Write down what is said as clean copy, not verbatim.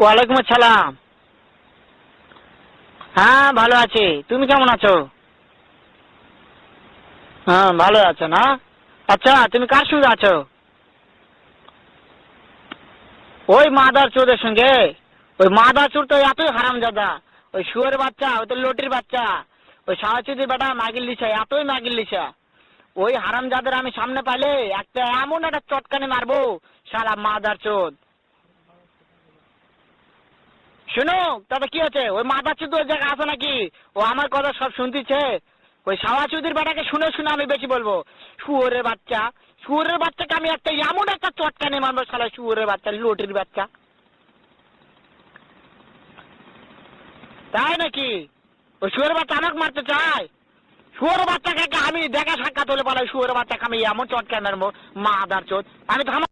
ওয়ালাইকুম আসসালাম। হ্যাঁ ভালো আছি, তুমি কেমন আছো? হ্যাঁ ভালো আছো না? আচ্ছা তুমি কার সঙ্গে আছো? ওই মাদার চোরের সঙ্গে। ওই মাদার চোর তো এতই হারামজাদা, ওই শুয়োরের বাচ্চা, ওই তো লটির বাচ্চা, ওই সাহাচুদির বেটা মাগির লিসা, এতই মাগির লিসা। ওই হারামজাদের আমি সামনে পাইলে একটা এমন একটা চটকানি মারবো, শালা মাদার চোদ। শুনো, তবে কি আছে, ওই মাদার চোদ ওই জায়গায় আছে নাকি? ও আমার কথা সব শুনতিছে। ওই সাওয়াচুদির বেটাকে শুনে শুনে আমি বেশি বলবো। শুয়োরের বাচ্চা, শুয়োরের বাচ্চাকে আমি একটা এমন একটা চটকানি মারবো, শালা শুয়োরের বাচ্চা, লটির বাচ্চা। তাই নাকি? ওই শুয়োরের বাচ্চা আমাকে মারতে চায়? শুয়োরের বাচ্চাকে আমি দেখা সাক্ষাৎ হলে বলে শুয়োরের বাচ্চাকে আমি এমন চটকানি মারবো, মাদার চোদ। আমি থাম।